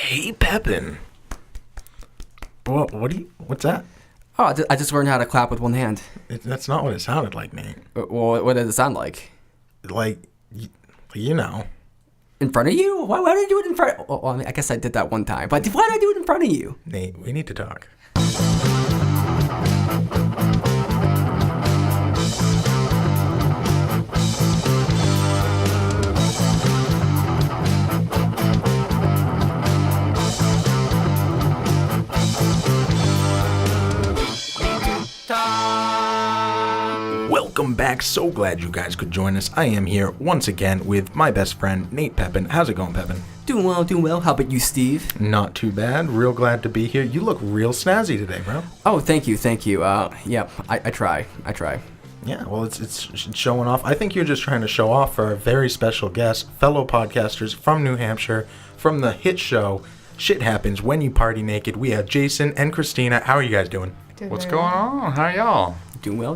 Hey, Pepin. What's that? Oh, I just learned how to clap with one hand. That's not what it sounded like, Nate. Well, what did it sound like? Like, you know. In front of you? Why did I do it in front? Well, I mean, I guess I did that one time. But why did I do it in front of you? Nate, we need to talk. Welcome back. So glad you guys could join us. I am here once again with my best friend, Nate Pepin. How's it going, Pepin? Doing well. How about you, Steve? Not too bad. Real glad to be here. You look real snazzy today, bro. Oh, thank you. Yep, I try. Yeah, well, it's showing off. I think you're just trying to show off for our very special guests, fellow podcasters from New Hampshire, from the hit show Shit Happens When You Party Naked. We have Jason and Christina. How are you guys doing? What's going on? How are y'all? Doing well.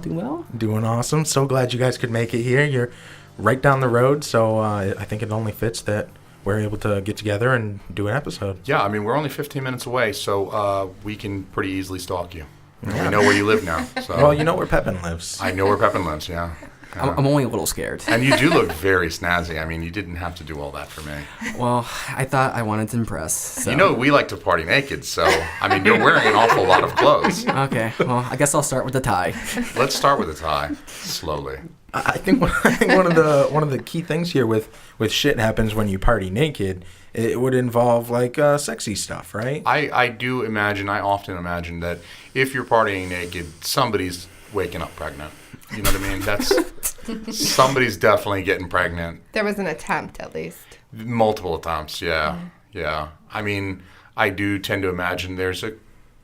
Doing awesome. So glad you guys could make it here. You're right down the road, so I think it only fits that we're able to get together and do an episode. Yeah, I mean, we're only 15 minutes away, so we can pretty easily stalk you. Yeah. We know where you live now. So. Well, you know where Pepin lives. I know where Pepin lives, yeah. I'm only a little scared. And you do look very snazzy. I mean, you didn't have to do all that for me. Well, I thought I wanted to impress. So. You know, we like to party naked, so, I mean, you're wearing an awful lot of clothes. Okay, well, I guess I'll start with the tie. Let's start with the tie, slowly. I think one of the key things here with Shit Happens When You Party Naked, it would involve, like, sexy stuff, right? I often imagine that if you're partying naked, somebody's waking up pregnant. You know what I mean? That's somebody's definitely getting pregnant. There was an attempt, at least. Multiple attempts, yeah. I mean, I do tend to imagine there's a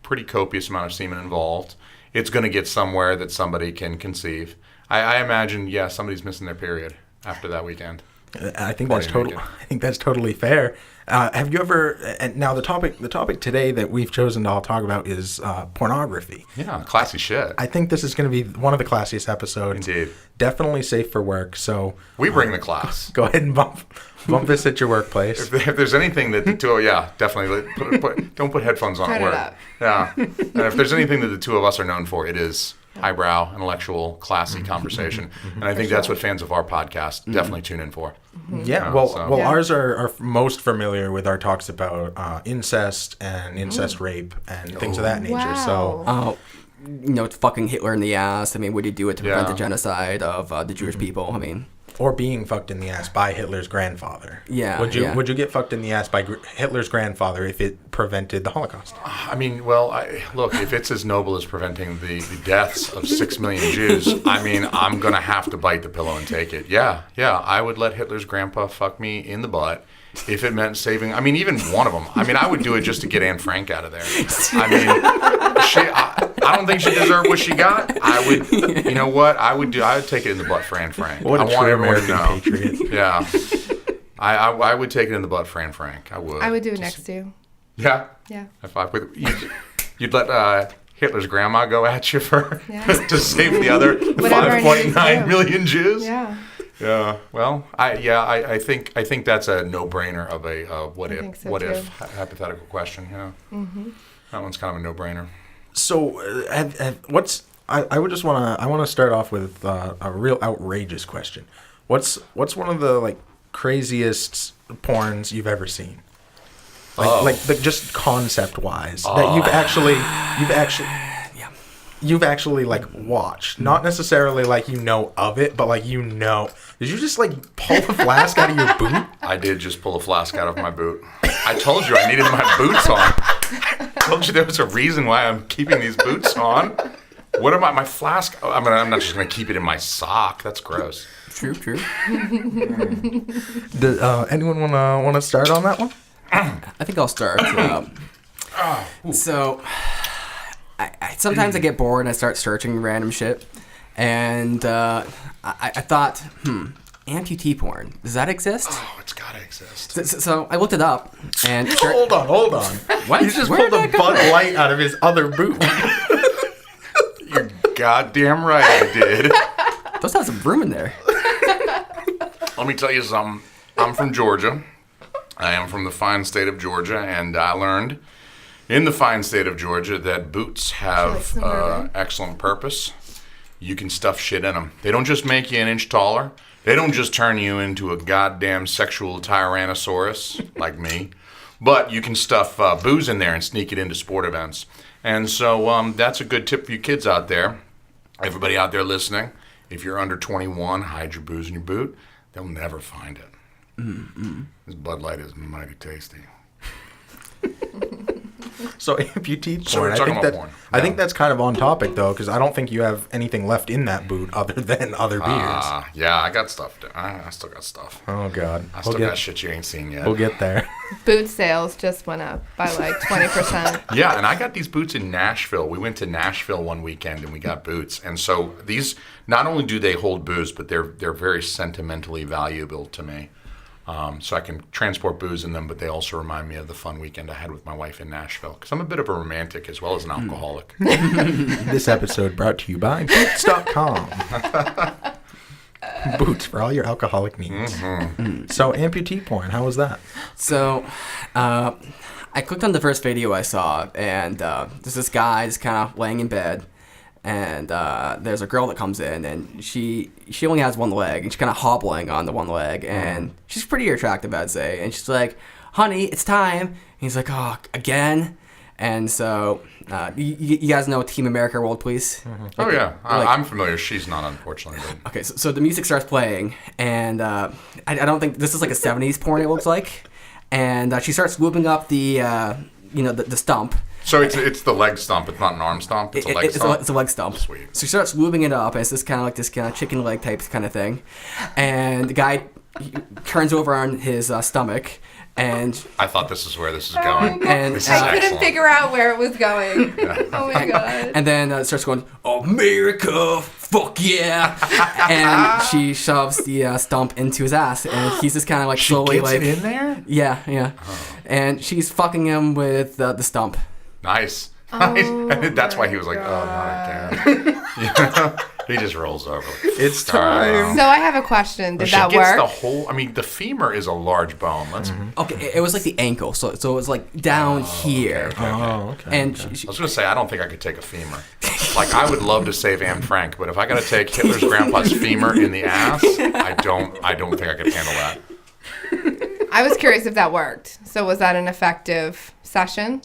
pretty copious amount of semen involved. It's going to get somewhere that somebody can conceive. I imagine, yeah, somebody's missing their period after that weekend. I think that's totally fair. Have you ever? And now the topic today that we've chosen to all talk about is pornography. Yeah, classy shit. I think this is going to be one of the classiest episodes. Indeed. Definitely safe for work. So we bring the class. Go ahead and bump this at your workplace. If there's anything that the two, definitely don't put headphones on at work. Yeah, and if there's anything that the two of us are known for, it is highbrow, intellectual, classy conversation. And I think that's what fans of our podcast definitely tune in for. Yeah, ours are most familiar with our talks about incest and incest rape and things of that nature. Wow. So, it's fucking Hitler in the ass. I mean, would he do it to prevent the genocide of the Jewish people? I mean... Or being fucked in the ass by Hitler's grandfather. Yeah. Would you get fucked in the ass by Hitler's grandfather if it prevented the Holocaust? I mean, well, look, if it's as noble as preventing the deaths of 6 million Jews, I mean, I'm going to have to bite the pillow and take it. Yeah, I would let Hitler's grandpa fuck me in the butt if it meant saving, I mean, even one of them. I mean, I would do it just to get Anne Frank out of there. I mean, I don't think she deserved what she got. I would, you know what? I would take it in the butt for Anne Frank. What a true American patriot. Yeah. I would take it in the butt for Anne Frank. I would. I would do it next to you. Yeah? Yeah. You'd let Hitler's grandma go at you to save the other 5.9 million Jews? Yeah. Yeah. Well, I think that's a no-brainer of a what if hypothetical question. Yeah. Mm-hmm. That one's kind of a no-brainer. So, I would just want to start off with a real outrageous question. What's one of the craziest porns you've ever seen? Just concept wise that you've actually watched, not necessarily of it, but did you just pull a flask out of your boot? I did just pull a flask out of my boot. I told you I needed my boots on. I told you there was a reason why I'm keeping these boots on. What about my flask? I'm not just gonna keep it in my sock. That's gross. True. Does anyone want to start on that one? I think I'll start. So, I sometimes I get bored and I start searching random shit, and I thought, amputee porn, does that exist? Oh, it's gotta exist. So I looked it up, and hold on. What? You just pulled a Bud Light out of his other boot. You're goddamn right I did. Those have some room in there. Let me tell you something. I'm from Georgia. I am from the fine state of Georgia, and I learned in the fine state of Georgia that boots have excellent purpose. You can stuff shit in them. They don't just make you an inch taller. They don't just turn you into a goddamn sexual tyrannosaurus like me. But you can stuff booze in there and sneak it into sport events. And so that's a good tip for you kids out there. Everybody out there listening, if you're under 21, hide your booze in your boot. They'll never find it. Mm-hmm. This Bud Light is mighty tasty. So amputee So porn. we're talking about porn. I think that's kind of on topic though, because I don't think you have anything left in that boot other than other beers. Yeah, I got stuff. I still got stuff. Oh God, I still got shit you ain't seen yet. We'll get there. Boot sales just went up by like 20%. Yeah, and I got these boots in Nashville. We went to Nashville one weekend and we got boots. And so these, not only do they hold booze, but they're very sentimentally valuable to me. So I can transport booze in them, but they also remind me of the fun weekend I had with my wife in Nashville. Because I'm a bit of a romantic as well as an alcoholic. This episode brought to you by Boots.com. Boots for all your alcoholic needs. Mm-hmm. So amputee porn, how was that? So, I clicked on the first video I saw, and there's this guy just kind of laying in bed, and there's a girl that comes in, and she only has one leg, and she's kind of hobbling on the one leg, and she's pretty attractive, I'd say, and she's like, "Honey, it's time." And he's like, "Oh, again?" And so, you guys know Team America World Police? Mm-hmm. Oh, yeah. I'm familiar. She's not, unfortunately. But... Okay, so the music starts playing, and I don't think... This is like a 70s porn, it looks like. And she starts looping up the stump. So it's the leg stump. It's not an arm stump. It's a leg stump. It's a leg stump. Sweet. So she starts looping it up as this kind of chicken leg type kind of thing. And the guy turns over on his stomach. And I thought this is where this is going. And this is I couldn't excellent. figure out where it was going. Oh my God. And then it starts going, "America, fuck yeah!" And she shoves the stump into his ass, and he's just kind of like slowly She gets it in there? Yeah. Oh. And she's fucking him with the stump. Nice. And that's why he was like, "Oh, not again." You know? He just rolls over. It's time. So I have a question. Did that She gets work? the whole. I mean, the femur is a large bone. Let's. Okay, it was like the ankle, so it was like down here. Oh, okay. And I was gonna say I don't think I could take a femur. Like I would love to save Anne Frank, but if I gotta take Hitler's grandpa's femur in the ass, I don't think I could handle that. I was curious if that worked. So was that an effective session?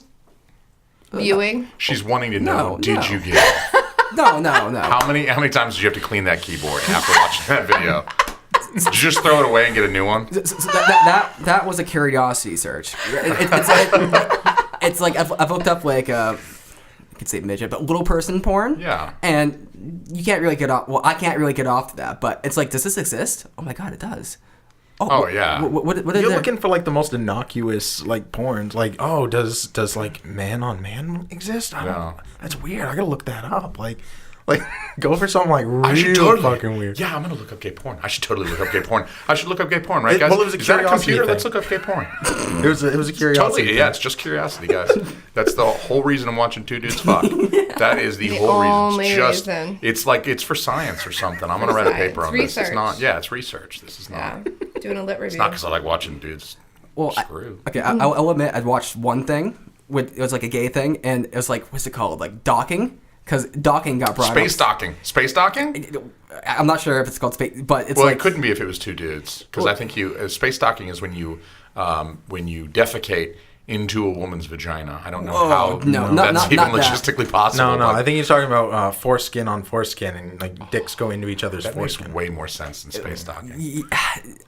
Viewing? She's wanting to know. No, Did no. you get it? No. How many times did you have to clean that keyboard after watching that video? Did you just throw it away and get a new one? So that was a curiosity search. It's like I've looked up like I could say midget, but little person porn. Yeah. And you can't really get off. Well, I can't really get off to that. But it's like, does this exist? Oh my God, it does. Oh, yeah. What is You're there? looking for like the most innocuous like porns. Like, oh, does like man on man exist? I don't. No. That's weird. I gotta look that up. Like go for something like I should real totally. fucking weird. Yeah, I'm gonna look up gay porn. I should totally look up gay porn. I should look up gay porn, right, guys? Well, it was a Is that a curiosity computer? thing. Let's look up gay porn. It was a curiosity. Totally, yeah, it's just curiosity, guys. That's the whole reason I'm watching two dudes fuck. That is the whole only reason. It's just, reason. it's like it's for science or something. I'm gonna For write a science. paper on this. It's Research. not. Yeah, it's research. This is Yeah. not. Doing a lit review. It's not because I like watching dudes screw. I'll admit I'd watched one thing. It was like a gay thing, and it was like, what's it called? Like docking? Because docking got brought Space up. docking. Space docking? I'm not sure if it's called space, but it's Well, like... it couldn't be if it was two dudes. Because I think space docking is when you defecate into a woman's vagina. I don't know how that's even logistically possible. No. I think he's talking about foreskin on foreskin and like dicks going into each other's that makes foreskin. way more sense than space docking.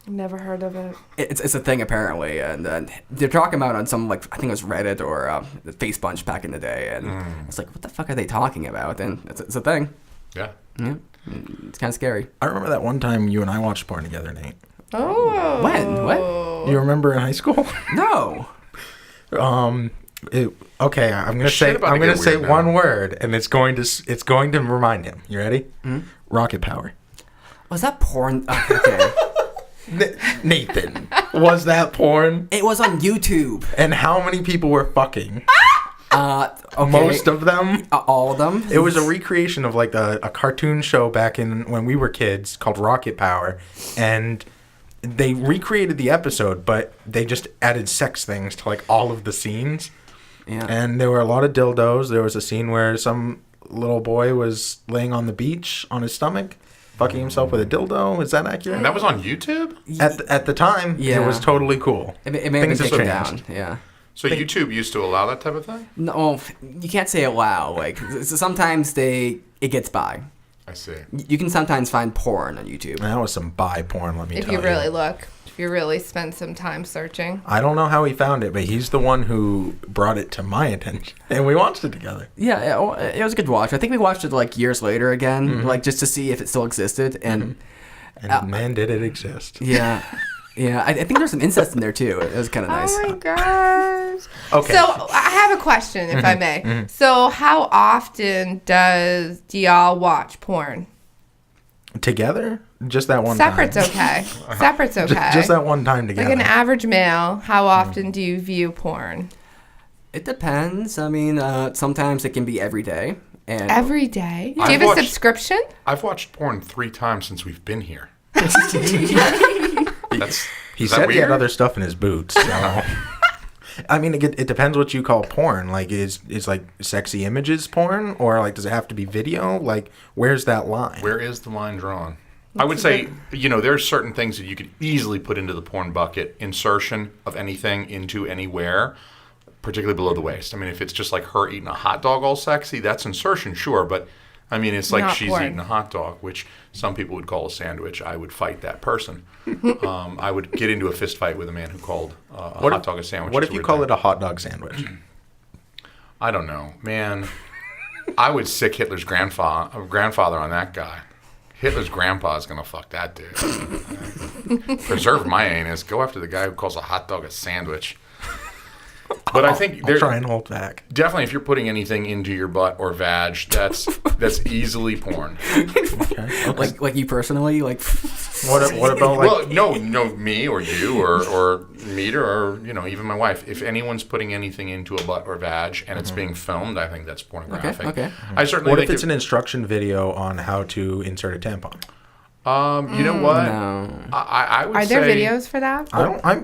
Never heard of it. It's a thing apparently, and they're talking about it on some like I think it was Reddit or Face Bunch back in the day, and it's like, what the fuck are they talking about? And it's a thing. Yeah. It's kind of scary. I remember that one time you and I watched porn together, Nate. Oh. When? What? You remember in high school? No. Okay, I'm gonna Shit say about to get say weird now. one word, and it's going to remind him. You ready? Rocket power. Was that porn? Okay. Nathan, was that porn? It was on YouTube. And how many people were fucking? Okay. Most of them. All of them. It was a recreation of like a cartoon show back in when we were kids called Rocket Power, and they recreated the episode, but they just added sex things to like all of the scenes. Yeah. And there were a lot of dildos. There was a scene where some little boy was laying on the beach on his stomach, fucking himself with a dildo. Is that accurate? And that was on YouTube? At the time, Yeah. it was totally cool. It may have been Things have taken changed. down. Yeah. So YouTube used to allow that type of thing? No, you can't say allow. Like sometimes it gets by. I see. You can sometimes find porn on YouTube. That was some bi porn, let me If tell you. you really look, if you really spend some time searching. I don't know how he found it, but he's the one who brought it to my attention, and we watched it together. Yeah, it was a good watch. I think we watched it like years later again, Mm-hmm. like just to see if it still existed. And And man, did it exist. yeah, yeah, I think there's some incest in there too. It was kind of nice. Oh my gosh. Okay. So I have a question, if I may. So how often do y'all watch porn? Together? Just that one Separate's time. okay. Separate's okay. Just that one time together. Like an average male, how often do you view porn? It depends. I mean, sometimes it can be every day. And Every day? Do you I've have a watched- subscription? I've watched porn 3 times since we've been here. That's He is that said he had weird? other stuff in his boots. So. I mean, it depends what you call porn. Like, is like sexy images porn, or like does it have to be video? Like, where's that line? Where is the line drawn? I would say, there's certain things that you could easily put into the porn bucket. Insertion of anything into anywhere, particularly below the waist. I mean, if it's just like her eating a hot dog all sexy, that's insertion, sure. But, I mean, it's like Not she's porn. eating a hot dog, which some people would call a sandwich. I would fight that person. I would get into a fist fight with a man who called a hot dog a sandwich. What It's if you weird call thing. it a hot dog sandwich? I don't know, man. I would sick Hitler's grandfather on that guy. Hitler's grandpa is gonna fuck that dude. Preserve my anus. Go after the guy who calls a hot dog a sandwich. But I think I'll try and hold back. definitely if you're putting anything into your butt or vag, that's easily porn. Okay. like you personally, like What about like? Well, no, me or you or Meader or even my wife. If anyone's putting anything into a butt or vag and it's being filmed, I think that's pornographic. Okay. I certainly What think if it's an instruction video on how to insert a tampon? You know what? no. I would Are say there videos for that?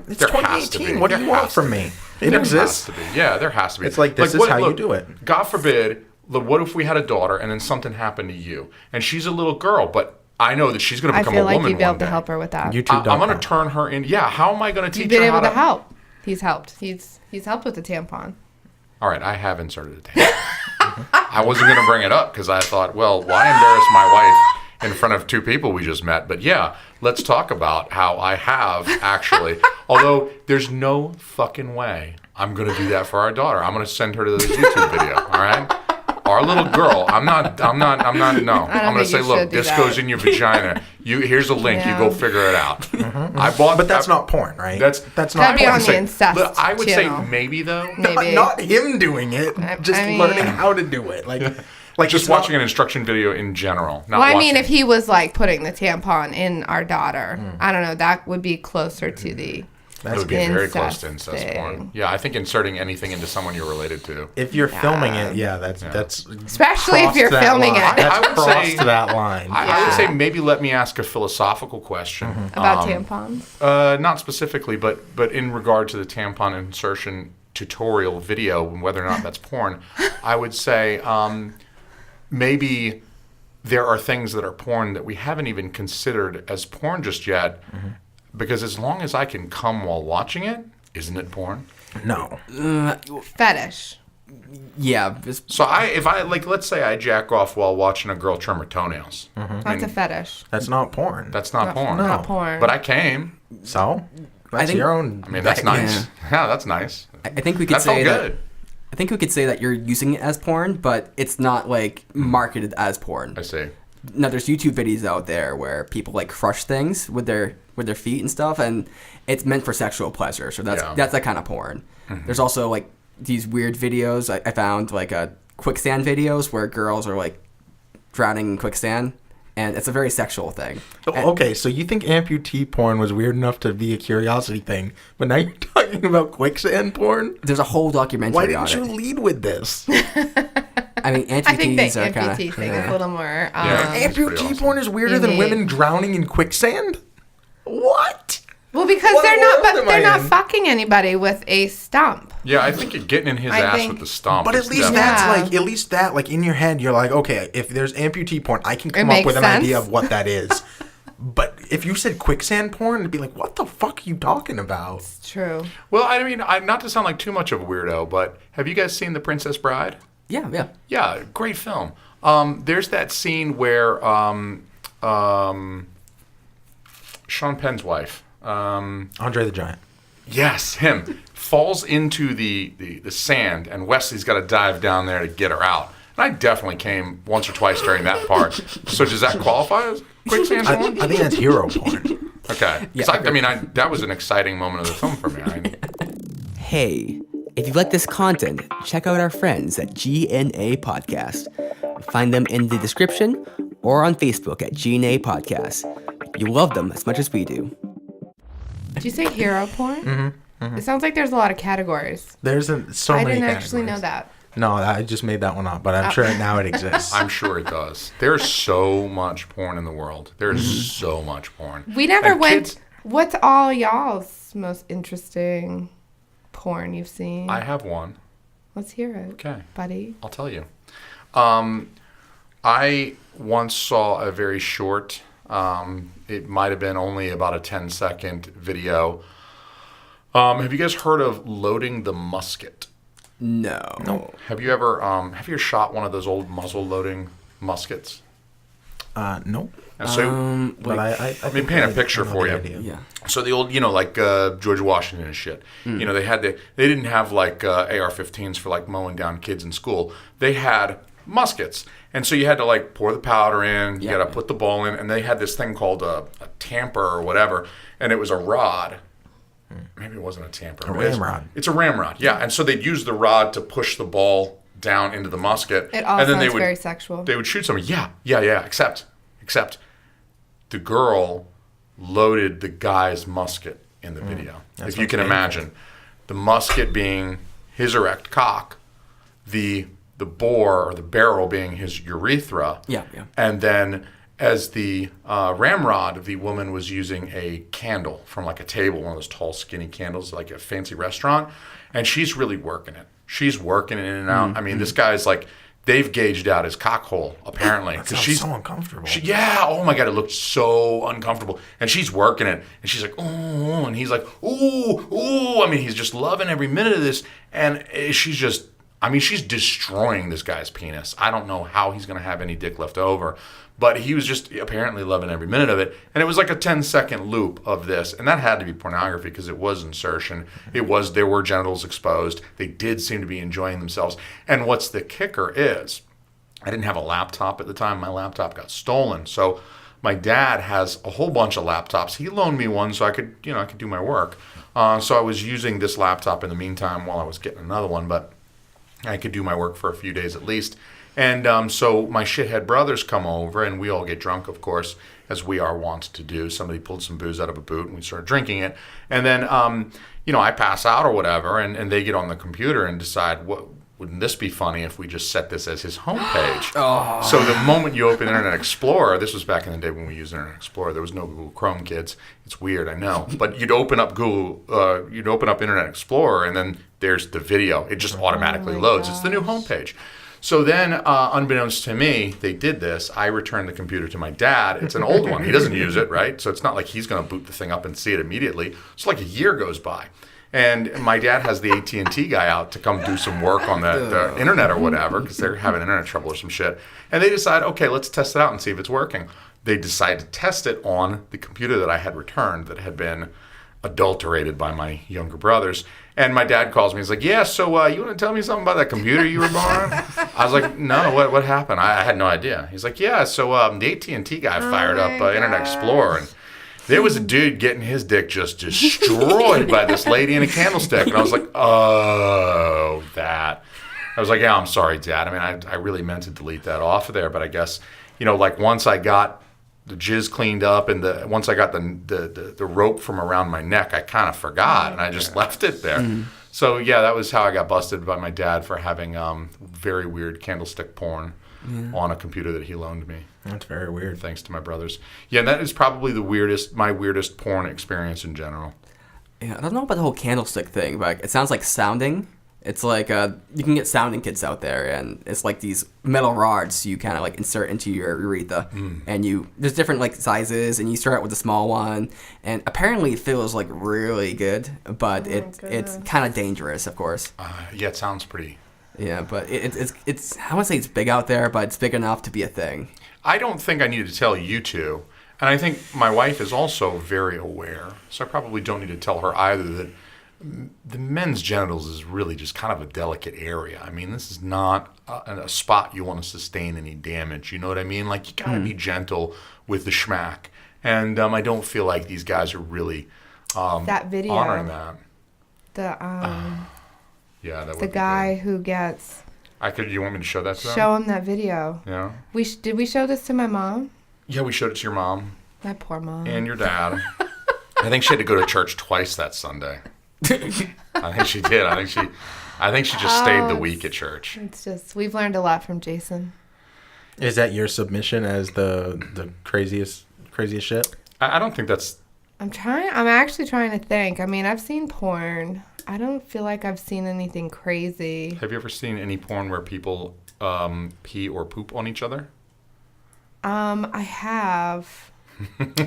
It's There has to 2018. be. What do There you want has to from be. me? It There exists. has to be. Yeah, there has to be. It's like, this is how you do it. God forbid, what if we had a daughter and then something happened to you and she's a little girl, but I know that she's going to I become feel a like woman you'd be one able to day. help her with that. You two I'm don't. going to know. turn her in. Yeah, how am I going to teach You've been her able how to help. He's helped. He's helped with the tampon. All right, I have inserted a tampon. I wasn't going to bring it up because I thought, well, why embarrass my wife in front of 2 people we just met? But yeah, let's talk about how I have actually. Although there's no fucking way I'm going to do that for our daughter. I'm going to send her to this YouTube video. All right. Our little girl, I'm not, no. I'm going to think say, you look, should do this that. goes in your vagina. Here's a link. Yeah. You go figure it out. I bought But that's not porn, right? That's not That'd be porn. on the incest Look, I would channel. say maybe, though. Maybe. Not him doing it. Just I mean- learning how to do it. Like Just it's not- watching an instruction video in general. Not Well, I watching. mean, if he was like putting the tampon in our daughter, I don't know, that would be closer to the. It would be very close to incest incest porn. thing. Yeah, I think inserting anything into someone you're related to. If you're filming it, that's Especially if crossed you're that filming line. it. I would That's crossed say- that line. I would say maybe let me ask a philosophical question. About tampons. Not specifically, but in regard to the tampon insertion tutorial video and whether or not that's porn, I would say maybe there are things that are porn that we haven't even considered as porn just yet. Because as long as I can come while watching it, isn't it porn? No. Fetish. yeah, So let's say I jack off while watching a girl trim her toenails. That's a fetish. That's not porn. That's not porn. Not porn. But I came. So? That's think- your own. I mean, that's nice. Yeah, that's nice. I think we could That felt say good. that. I think we could say that you're using it as porn, but it's not like marketed as porn. I see. Now there's YouTube videos out there where people like crush things with their feet and stuff, and it's meant for sexual pleasure. So that's Yeah. that kind of porn. There's also like these weird videos I found, like quicksand videos where girls are like drowning in quicksand, and it's a very sexual thing. Okay, so you think amputee porn was weird enough to be a curiosity thing, but now you're talking about quicksand porn? There's a whole documentary Why on didn't you it. lead with this? I mean, I think the amputees are kind amputee of thing is a little more. Yeah. That's pretty Amputee awesome. porn is weirder than Unique. women drowning in quicksand? What? Well, because What they're world not, am but they're I not in? fucking anybody with a stump. Yeah, I think you're getting in his ass with the stomp. But is at least definitely- that, like in your head, you're like, okay, if there's amputee porn, I can come up makes with an sense. idea of what that is. But if you said quicksand porn, it'd be like, what the fuck are you talking about? It's true. Well, I mean, not to sound like too much of a weirdo, but have you guys seen The Princess Bride? Yeah. Yeah, great film. There's that scene where Sean Penn's wife, Andre the Giant. yes, him, falls into the sand, and Wesley's got to dive down there to get her out. And I definitely came once or twice during that part. So does that qualify as quicksand I porn? think that's hero porn. Okay. 'Cause that was an exciting moment of the film for me. Hey, if you like this content, check out our friends at GNA Podcast. Find them in the description or on Facebook at GNA Podcast. You love them as much as we do. Did you say hero porn? Mm-hmm. It sounds like there's a lot of categories. There's so I many didn't actually know categories. that. No, I just made that one up, but I'm sure now it exists. I'm sure it does. There's so much porn in the world. There's so much porn. We never And went. kids- What's all y'all's most interesting porn you've seen? I have one. Let's hear it. Okay. Buddy. I'll tell you. I once saw a very short, it might have been only about a 10-second video. Have you guys heard of loading the musket? No. Have you ever shot one of those old muzzle loading muskets? No. And so, But I let me paint a picture for you. Yeah. So the old, like George Washington and shit. They didn't have like AR-15s for like mowing down kids in school. They had muskets, and so you had to like pour the powder in. You got to put the ball in, and they had this thing called a tamper or whatever, and it was a rod. Maybe it wasn't a tamper. A ramrod. It's a ramrod, yeah. And so they'd use the rod to push the ball down into the musket. It all and then sounds very sexual. They would shoot someone. Yeah. Except the girl loaded the guy's musket in the video. If you can imagine. The musket being his erect cock, the bore or the barrel being his urethra. Yeah. And then as the ramrod, the woman was using a candle from like a table, one of those tall, skinny candles, like a fancy restaurant, and she's really working it. She's working it in and out. I mean, this guy's like, they've gauged out his cock hole, apparently. That sounds so uncomfortable. Oh my God, it looked so uncomfortable. And she's working it, and she's like, ooh, and he's like, ooh. I mean, he's just loving every minute of this, and she's destroying this guy's penis. I don't know how he's going to have any dick left over. But he was just apparently loving every minute of it. And it was like a 10-second loop of this. And that had to be pornography because it was insertion. There were genitals exposed. They did seem to be enjoying themselves. And what's the kicker is, I didn't have a laptop at the time. My laptop got stolen. So my dad has a whole bunch of laptops. He loaned me one so I could do my work. So I was using this laptop in the meantime while I was getting another one. But I could do my work for a few days at least. And so my shithead brothers come over, and we all get drunk, of course, as we are wont to do. Somebody pulled some booze out of a boot, and we started drinking it. And then, I pass out or whatever, and they get on the computer and decide, wouldn't this be funny if we just set this as his homepage? So the moment you open Internet Explorer, this was back in the day when we used Internet Explorer. There was no Google Chrome, kids. It's weird, I know. But you'd open up Internet Explorer, and then there's the video. It just automatically loads. It's the new homepage. So then, unbeknownst to me, they did this. I returned the computer to my dad. It's an old one. He doesn't use it, right? So it's not like he's going to boot the thing up and see it immediately. So like a year goes by. And my dad has the AT&T guy out to come do some work on the internet or whatever because they're having internet trouble or some shit. And they decide, okay, let's test it out and see if it's working. They decide to test it on the computer that I had returned that had been adulterated by my younger brothers. And my dad calls me. He's like, yeah, so you want to tell me something about that computer you were borrowing? I was like, no, what happened? I had no idea. He's like, yeah, so the AT&T guy fired up Internet Explorer, and there was a dude getting his dick just destroyed by this lady in a candlestick. And I was like, oh, that. I was like, yeah, I'm sorry, Dad. I mean, I really meant to delete that off of there, but I guess, like once I got the jizz cleaned up and once I got the rope from around my neck, I kind of forgot and I just left it there. Mm-hmm. So yeah, that was how I got busted by my dad for having very weird candlestick porn. on a computer that he loaned me. That's very weird. Thanks to my brothers. Yeah, that is probably my weirdest porn experience in general. Yeah, I don't know about the whole candlestick thing, but it sounds like sounding. It's like you can get sounding kits out there, and it's like these metal rods you kind of like insert into your urethra, and there's different like sizes, and you start out with a small one, and apparently it feels like really good, but it's kind of dangerous, of course. Yeah, it sounds pretty. Yeah, but it's I wouldn't say it's big out there, but it's big enough to be a thing. I don't think I need to tell you two, and I think my wife is also very aware, so I probably don't need to tell her either that the men's genitals is really just kind of a delicate area. I mean, this is not a spot you want to sustain any damage. You know what I mean? Like, you gotta be gentle with the schmack. And I don't feel like these guys are really that video, honoring that. Yeah, that would the be guy good. who gets. You want me to show that to them? Show him that video. Yeah. Did we show this to my mom? Yeah, we showed it to your mom. My poor mom. And your dad. I think she had to go to church twice that Sunday. I think she did. I think she just stayed the week at church. It's just we've learned a lot from Jason. Is that your submission as the craziest shit? I don't think that's. I'm actually trying to think. I mean, I've seen porn. I don't feel like I've seen anything crazy. Have you ever seen any porn where people pee or poop on each other? I have.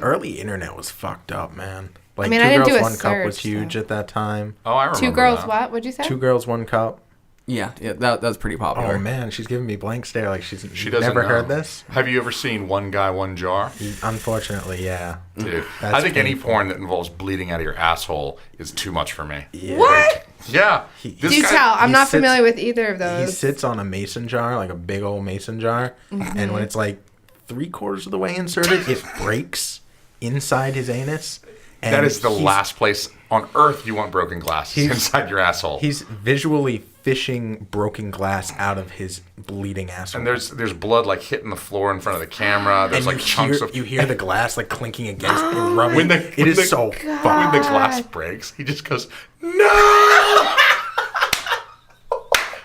Early internet was fucked up, man. Like, I mean, Two I didn't Girls, do a One Cup was search, huge so. at that time. Oh, I remember Two girls, that. what? What'd you say? 2 Girls, 1 Cup. Yeah, that was pretty popular. Oh, man, she's giving me blank stare like she's She doesn't never know. heard this. Have you ever seen One Guy, One Jar? Unfortunately, yeah. Dude, That's I think any painful. porn that involves bleeding out of your asshole is too much for me. Yeah. What? Yeah. Do tell. I'm he not sits- familiar with either of He those. sits on a mason jar, like a big old mason jar, and when it's like 3/4 of the way inserted, it breaks inside his anus. And That is the he's- last place on earth you want broken glass, He's- inside your asshole. He's visually fishing broken glass out of his bleeding asshole. And there's blood like hitting the floor in front of the camera. There's and like chunks of you hear the glass like clinking against it and rubbing. when It is so when fucked. the glass breaks, he just goes, "No!"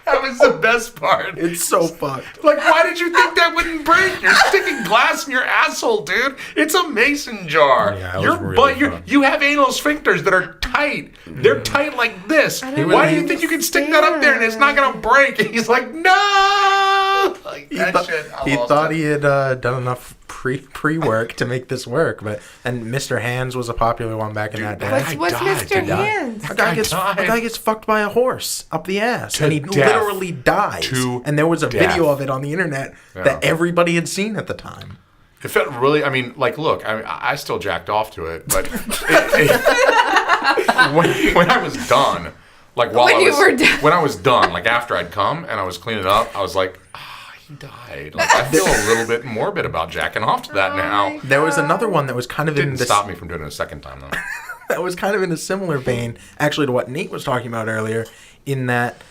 That was the best part. It's so fucked. Like, why did you think that wouldn't break? You're sticking glass in your asshole, dude. It's a mason jar. Yeah, it was really fucked. You have anal sphincters that are tight. They're tight like this. don't Why do you think you can stick that up there and it's not gonna break? And he's like, no. Like that shit. He thought he had done enough pre-work to make this work, and Mr. Hands was a popular one back in that day. Dude, What's died, Mr. dude. Hands? A guy died. gets fucked by a horse up the ass, To and he death. literally dies. To and there was a death. video of it on the internet that everybody had seen at the time. It felt really. I mean, like, look, I still jacked off to it, but when I was done, like When you were done. when I was done, like after I'd come and I was cleaning up, I was like, he died. Like, I feel a little bit morbid about jacking off to that now. There was another one that was kind of in Didn't this. stop me from doing it a second time though. That was kind of in a similar vein, actually, to what Nate was talking about earlier, in that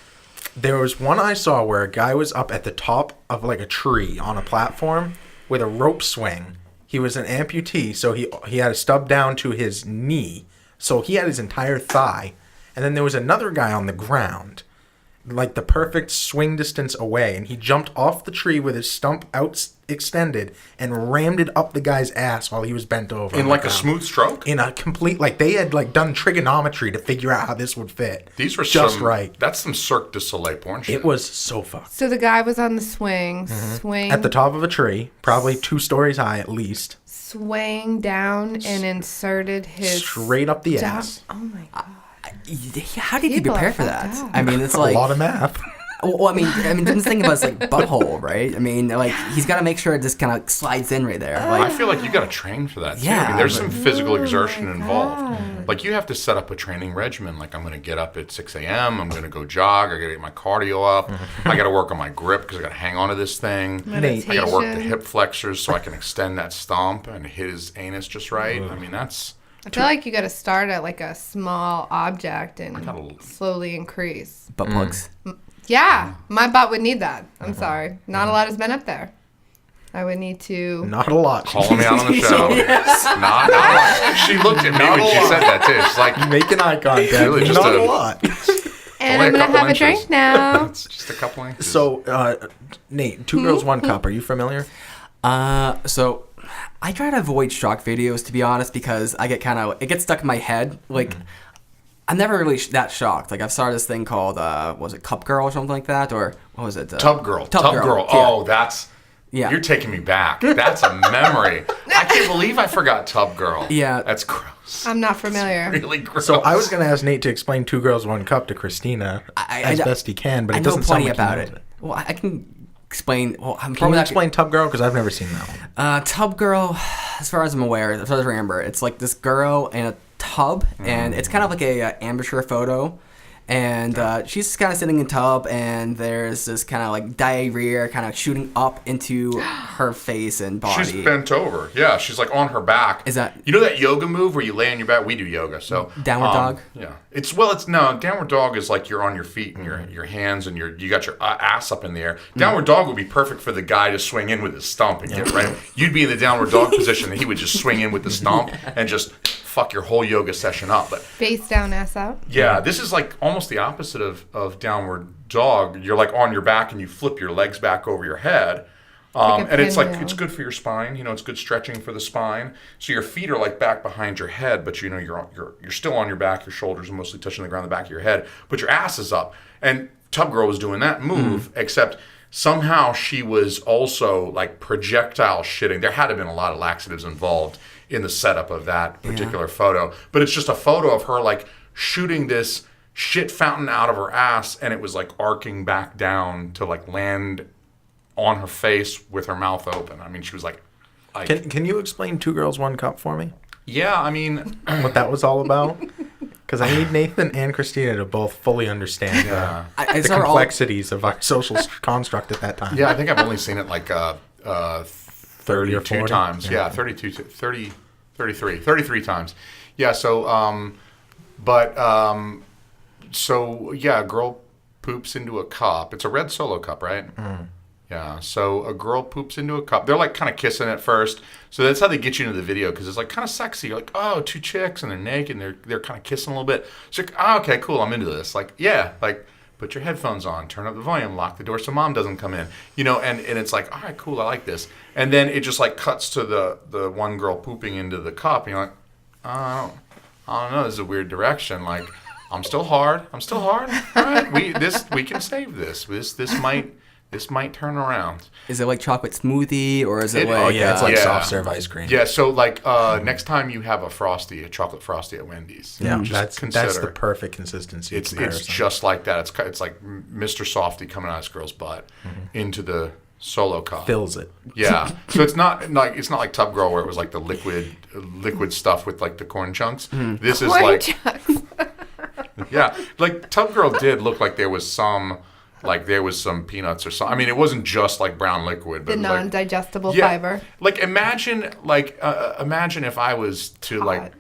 there was one I saw where a guy was up at the top of like a tree on a platform with a rope swing. He was an amputee, so he had a stub down to his knee, so he had his entire thigh. And then there was another guy on the ground, like the perfect swing distance away, and he jumped off the tree with his stump out extended and rammed it up the guy's ass while he was bent over. In on like the a ground. smooth stroke. In a complete, like they had like done trigonometry to figure out how this would fit. These were just right. That's some Cirque du Soleil porn shit. It was so fucked. So the guy was on the swing, At the top of a tree, probably 2 stories high at least, swaying down and inserted his straight up the down- ass. Oh my god! How did you People prepare are for that? fucked up. I mean, it's A like lot of math. Well, I mean, the thing about it's like butthole, right? I mean, like he's got to make sure it just kind of slides in right there. I Like, feel like you got to train for that too. Yeah, I mean, there's but- some physical exertion my involved. God. Like you have to set up a training regimen. Like I'm going to get up at 6 a.m. I'm going to go jog. I got to get my cardio up. I got to work on my grip because I got to hang on to this thing. Nate, I got to work the Meditation. hip flexors so I can extend that stomp and hit his anus just right. I mean, that's I feel like you got to start at like a small object and gotta- slowly increase. butt plugs. Yeah, my butt would need that. I'm sorry, not a lot has been up there. I would need to. Not a lot. calling me out on the show. Not a lot. She looked at me when she said that too. She's like, Making eye contact. Really just Not a- a lot. And Only I'm going to couple have a inches. drink now. It's just a couple inches. So, Nate, Two Girls, One Cup. Are you familiar? So I try to avoid shock videos, to be honest, because I get it gets stuck in my head. Like, I'm never really that shocked. Like, I've started this thing called, was it Cup Girl or something like that? Or what was it? Tub Girl. Tub Girl. Yeah. Oh, that's... Yeah. You're taking me back. That's a memory. I can't believe I forgot Tub Girl. Yeah. That's gross. I'm not familiar. Really gross. So I was going to ask Nate to explain Two Girls, One Cup to Christina as best he can, but I it know doesn't sound plenty like about he it. knows it. Well, I can explain. Well, I'm Can probably you not explain Tub Girl? Because I've never seen that one. Tub Girl, as far as I'm aware, as far as I remember, it's like this girl in a tub, and it's kind of like a amateur photo. And she's just kind of sitting in a tub, and there's this kind of like diarrhea kind of shooting up into her face and body. She's bent over. Yeah, she's like on her back. Is that... You know that yoga move where you lay on your back? We do yoga, so... Downward dog? Yeah. Downward dog is like you're on your feet and your hands and you got your ass up in the air. Downward dog would be perfect for the guy to swing in with his stump and get right. You'd be in the downward dog position and he would just swing in with the stump and just fuck your whole yoga session up. But Face down, ass out. yeah, this is like almost the opposite of downward dog. You're like on your back and you flip your legs back over your head. And it's like, it's good for your spine. You know, it's good stretching for the spine. So your feet are like back behind your head, but you know, you're still on your back. Your shoulders are mostly touching the ground, the back of your head, but your ass is up. And Tub Girl was doing that move, except somehow she was also like projectile shitting. There had to have been a lot of laxatives involved in the setup of that particular photo, but it's just a photo of her like shooting this shit fountain out of her ass, and it was like arcing back down to like land on her face with her mouth open. I mean, she was like Can you explain Two Girls, One Cup for me? yeah, I mean, What that was all about? Because I need Nathan and Christina to both fully understand I the saw complexities of our social construct at that time. yeah, I think I've only seen it like 30 or 32 40? times. Yeah, 33 times. Yeah, so, so yeah, a girl poops into a cup. It's a red Solo cup, right? Yeah, so a girl poops into a cup. They're like kind of kissing at first. So that's how they get you into the video, because it's like kind of sexy. You're like, oh, two chicks and they're naked and they're kind of kissing a little bit. So you're like, oh, okay, cool, I'm into this. Like, yeah, like put your headphones on, turn up the volume, lock the door so mom doesn't come in. You know, and it's like, all right, cool, I like this. And then it just like cuts to the one girl pooping into the cup. And you're like, I don't know, this is a weird direction. Like, I'm still hard. All right, we can save this. This might turn around. Is it like chocolate smoothie, or is it like... Oh, yeah, it's like Yeah. soft serve ice cream. Yeah, so like next time you have a chocolate frosty at Wendy's, Yeah, just that's the perfect consistency. It's comparison. just like that. It's like Mr. Softy coming out of this girl's butt into the Solo cup. Fills it. Yeah, so it's not like Tub Girl where it was like the liquid stuff with like the corn chunks. This is Corn like chunks. yeah, like Tub Girl did look like there was some peanuts or something. I mean, it wasn't just like brown liquid, but The like, non-digestible fiber. Like imagine if I was to like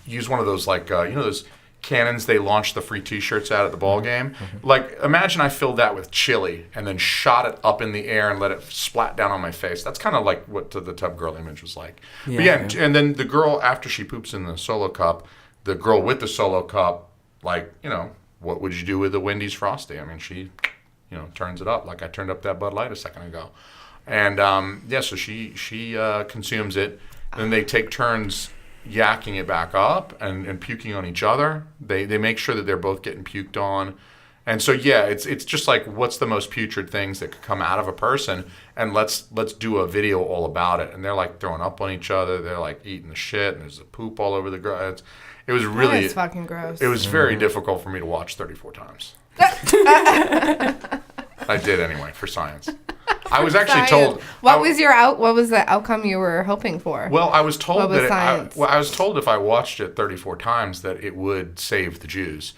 use one of those like you know those cannons they launched the free T-shirts at the ball game. Like imagine I filled that with chili and then shot it up in the air and let it splat down on my face. That's kind of like what the Tub Girl image was like. But yeah, and then the girl after she poops in the Solo cup, the girl with the Solo cup, like you know. What would you do with a Wendy's Frosty? I mean, she, you know, turns it up like I turned up that Bud Light a second ago. And, yeah, so she consumes it. Then they take turns yakking it back up and puking on each other. They make sure that they're both getting puked on. And so, yeah, it's just like what's the most putrid things that could come out of a person, and let's do a video all about it. And they're, like, throwing up on each other. They're, like, eating the shit, and there's a poop all over the ground. It was really... That's fucking gross. It was very difficult for me to watch 34 times. I did anyway, for science. I was actually told... What was the outcome you were hoping for? Well, I was told What was that... science? I was told if I watched it 34 times that it would save the Jews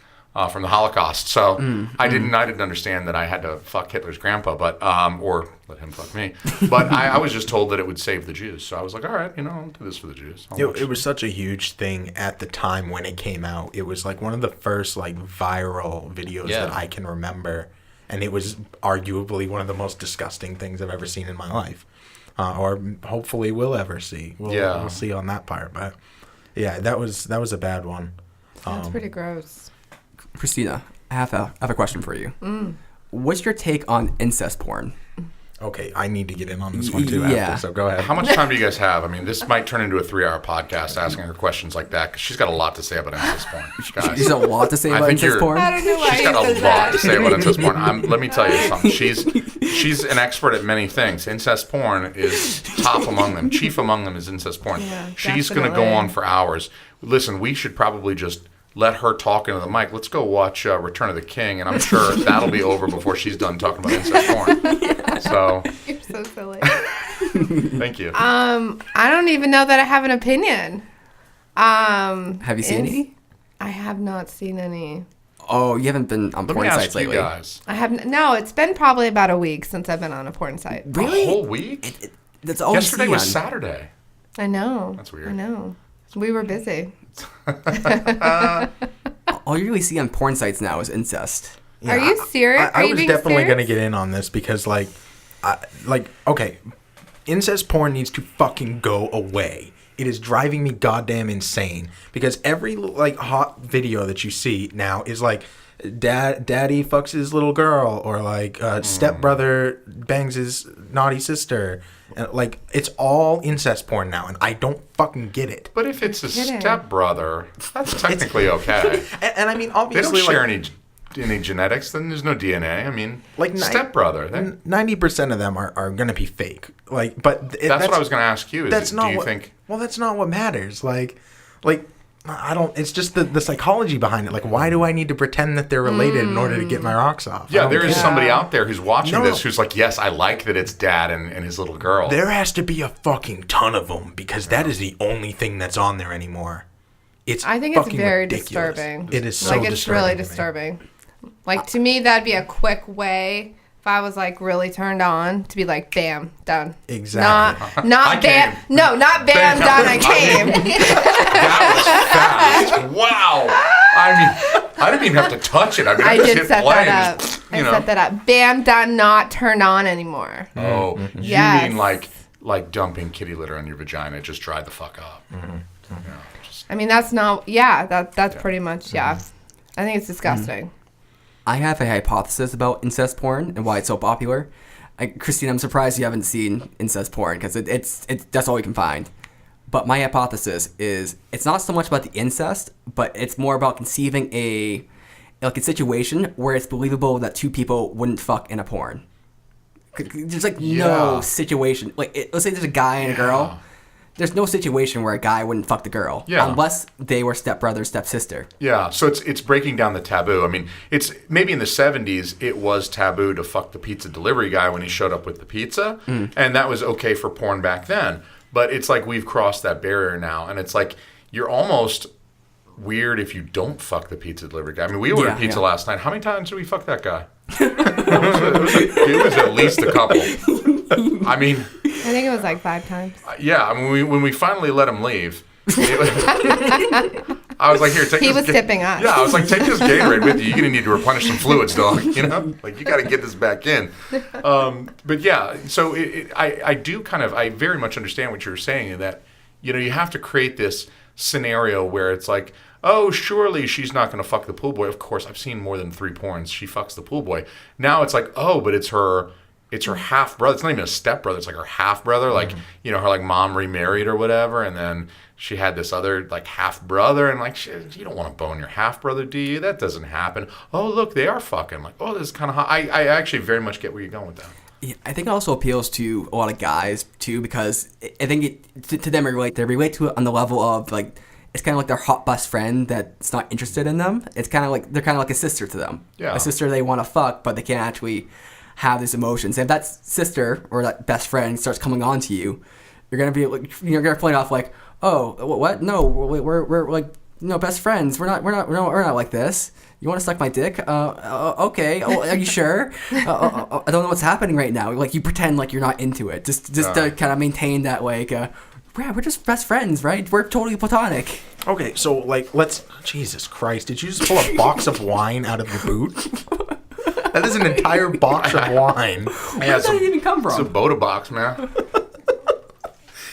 from the Holocaust. So I didn't understand that I had to fuck Hitler's grandpa, but or let him fuck me. But I was just told that it would save the Jews. So I was like, all right, you know, I'll do this for the Jews. It was such a huge thing at the time when it came out. It was like one of the first like viral videos that I can remember, and it was arguably one of the most disgusting things I've ever seen in my life, or hopefully will ever see. We'll see on that part, but yeah, that was a bad one. That's pretty gross. Christina, I have a question for you. What's your take on incest porn? Okay, I need to get in on this one too. Yeah. After, so go ahead. How much time do you guys have? I mean, this might turn into a 3-hour podcast asking her questions like that because she's got a lot to say about incest porn. Guys, She's a lot to say about incest porn. I don't know why she's he got a says lot that. to say about incest porn. Let me tell you something. She's an expert at many things. Incest porn is top among them. Chief among them is incest porn. Yeah, She's going to go definitely. on for hours. Listen, we should probably just let her talk into the mic. Let's go watch Return of the King, and I'm sure that'll be over before she's done talking about incest porn. So, You're so silly. thank you. I don't even know that I have an opinion. Have you seen any? I have not seen any. Oh, you haven't been on Let me porn ask sites you lately. guys. I have no. It's been probably about a week since I've been on a porn site. Really? A whole week? That's all Yesterday you was see on. Saturday. I know. That's weird. I know. We were busy. All you really see on porn sites now is incest. Yeah, Are you serious? I Are you was being definitely going to serious? get in on this because, okay, incest porn needs to fucking go away. It is driving me goddamn insane because every hot video that you see now is like, daddy fucks his little girl, or like stepbrother bangs his naughty sister. And, it's all incest porn now, and I don't fucking get it. But if it's a Kidding. stepbrother, that's technically okay. And I mean, They obviously, don't share any genetics, then there's no DNA. I mean, stepbrother. 90% of them are going to be fake. That's That's what I was going to ask you. That's not do you what, think? Well, that's not what matters. I don't. It's just the psychology behind it. Like, why do I need to pretend that they're related in order to get my rocks off? I Yeah, don't there is get it. somebody out there who's watching No. this who's like, yes, I like that it's dad and his little girl. There has to be a fucking ton of them because that is the only thing that's on there anymore. I think it's fucking very ridiculous. disturbing. It is so it's disturbing really to me. disturbing. To me, that'd be a quick way. If I was really turned on, to be like, bam, done. Exactly. Not bam. came. No, not bam, done. I came. That was fast. Wow. I mean, I didn't even have to touch it. I mean, I just did hit set play that and up. just, I set that up. Bam, done. Not turned on anymore. Oh, you Yes. mean like dumping kitty litter on your vagina? Just dry the fuck up. I mean, that's not. Yeah, that's pretty much. Yeah, I think it's disgusting. I have a hypothesis about incest porn and why it's so popular. Christine, I'm surprised you haven't seen incest porn because it's that's all you can find. But my hypothesis is it's not so much about the incest, but it's more about conceiving a situation where it's believable that two people wouldn't fuck in a porn. There's no Yeah. situation. Let's say there's a guy and a girl. There's no situation where a guy wouldn't fuck the girl. Yeah. Unless they were stepbrother, stepsister. Yeah, so it's breaking down the taboo. I mean, it's maybe in the 70s it was taboo to fuck the pizza delivery guy when he showed up with the pizza, and that was okay for porn back then. But it's like we've crossed that barrier now, and it's like you're almost weird if you don't fuck the pizza delivery guy. I mean, we ordered pizza last night. How many times did we fuck that guy? it was at least a couple. I mean, I think it was 5 times. yeah. I mean, when we finally let him leave, I was like, "Here, take." He this was tipping us. Yeah, I was like, "Take this Gatorade with you. You're gonna need to replenish some fluids, dog. You know, you got to get this back in." But yeah, so I very much understand what you're saying in that you have to create this scenario where it's like, oh, surely she's not going to fuck the pool boy. Of course, I've seen more than 3 porns. She fucks the pool boy. Now it's like, oh, but it's her half brother. It's not even a step brother. It's like her half brother. Like, her mom remarried or whatever. And then she had this other half brother. And you don't want to bone your half brother, do you? That doesn't happen. Oh, look, they are fucking. Oh, this is kind of hot. I actually very much get where you're going with that. Yeah, I think it also appeals to a lot of guys too, because I think to them they relate to it on the level of it's kind of like their hot best friend that's not interested in them. It's kind of they're kind of like a sister to them. Yeah. A sister they want to fuck, but they can't actually have these emotions. And if that sister or that best friend starts coming on to you, you're gonna be you're gonna play it off oh, what? No, we're best friends. We're not like this. You want to suck my dick? Okay. Oh, are you sure? I don't know what's happening right now. You pretend you're not into it, just to kind of maintain that yeah, we're just best friends, right? We're totally platonic. Okay, so let's. Jesus Christ! Did you just pull a box of wine out of your boot? That is an entire box of wine. Where did that even come from? It's a Boda box, man.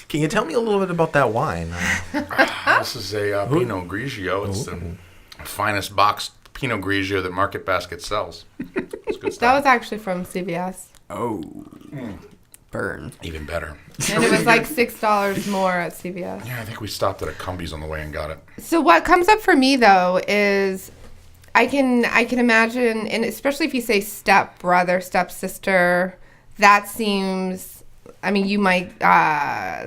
Can you tell me a little bit about that wine? This is a Pinot Grigio. It's the finest boxed Pinot Grigio that Market Basket sells. It's good That stuff. was actually from CVS. Oh, burn. Even better. And it was like $6 more at CVS. Yeah, I think we stopped at a Cumbies on the way and got it. So what comes up for me though is I can imagine, and especially if you say step brother, step sister, that seems. I mean, you might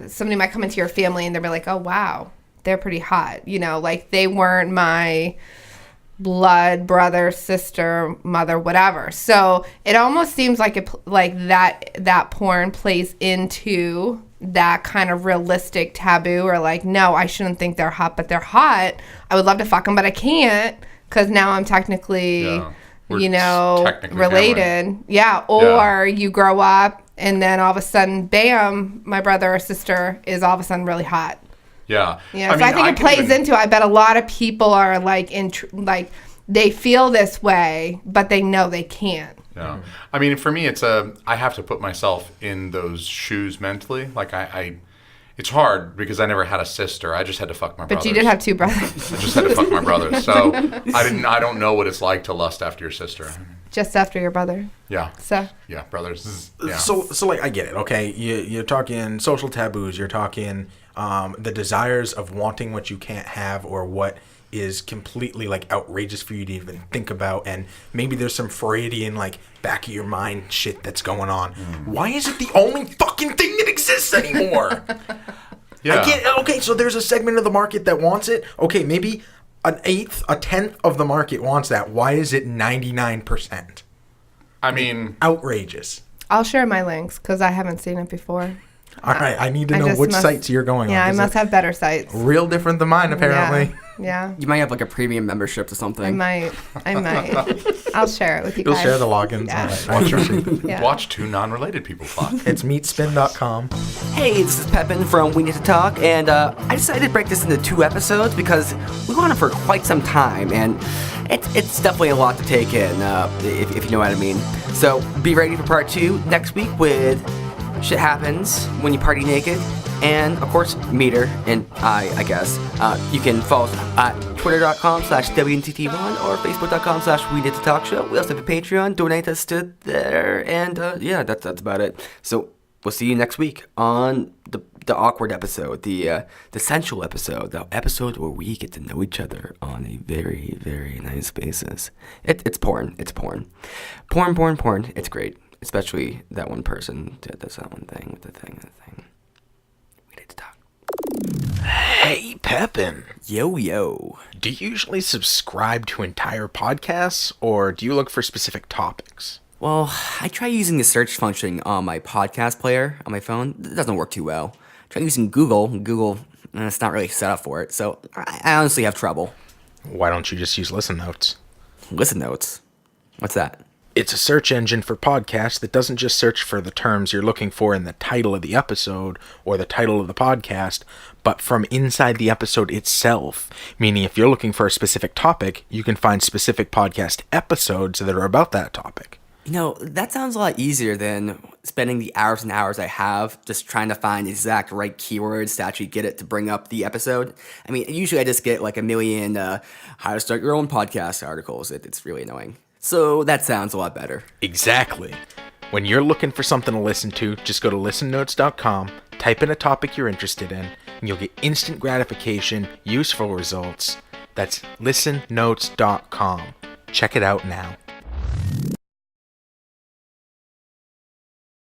somebody might come into your family and they'll be like, oh wow, they're pretty hot. You know, like they weren't my blood brother, sister, mother, whatever. So it almost seems like that porn plays into that kind of realistic taboo, or like, no, I shouldn't think they're hot, but they're hot. I would love to fuck them, but I can't because now I'm technically, technically related. family. Yeah. Or you grow up and then all of a sudden, bam, my brother or sister is all of a sudden really hot. Yeah. Yeah, so I think it plays into. I bet a lot of people are like they feel this way, but they know they can't. Yeah. I mean, for me, I have to put myself in those shoes mentally. Like it's hard because I never had a sister. I just had to fuck my brothers. But you did have two brothers. I just had to fuck my brothers. So I don't know what it's like to lust after your sister. Just after your brother. Yeah. So. Yeah, brothers. Yeah. So like I get it. Okay, you're talking social taboos. You're talking the desires of wanting what you can't have or what is completely like outrageous for you to even think about, and maybe there's some Freudian like back of your mind shit that's going on. Why is it the only fucking thing that exists anymore? Yeah. I get okay, so there's a segment of the market that wants it. Okay, maybe an eighth, a tenth of the market wants that. Why is it 99%? I mean, outrageous. I'll share my links because I haven't seen it before. All right, I need to know which sites you're going on. Yeah, I must have better sites. Real different than mine, apparently. Yeah. You might have like a premium membership or something. I might. I'll share it with you You'll guys. share the logins. Yeah. All right. Yeah. watch two non-related people fuck. It's meatspin.com. Hey, this is Pepin from We Need to Talk, and I decided to break this into 2 episodes because we went on for quite some time, and it's definitely a lot to take in, if you know what I mean. So be ready for part 2 next week with Shit Happens When You Party Naked, and of course Meader and I guess. You can follow us at twitter.com/WNTT1 or facebook.com/We Need to Talk Show. We also have a Patreon. Donate us to there, and yeah, that's about it. So we'll see you next week on the awkward episode, the sensual episode, the episode where we get to know each other on a very, very nice basis. It's porn. It's porn. Porn. It's great. Especially that one person does that one thing with the thing. We need to talk. Hey, Pepin. Yo. Do you usually subscribe to entire podcasts, or do you look for specific topics? Well, I try using the search function on my podcast player on my phone. It doesn't work too well. Try using Google. It's not really set up for it, so I honestly have trouble. Why don't you just use Listen Notes? Listen Notes? What's that? It's a search engine for podcasts that doesn't just search for the terms you're looking for in the title of the episode or the title of the podcast, but from inside the episode itself. Meaning if you're looking for a specific topic, you can find specific podcast episodes that are about that topic. You know, that sounds a lot easier than spending the hours and hours I have just trying to find the exact right keywords to actually get it to bring up the episode. I mean, usually I just get like a million how to start your own podcast articles. It's really annoying. So that sounds a lot better. Exactly. When you're looking for something to listen to, just go to listennotes.com, type in a topic you're interested in, and you'll get instant gratification, useful results. That's listennotes.com. Check it out now.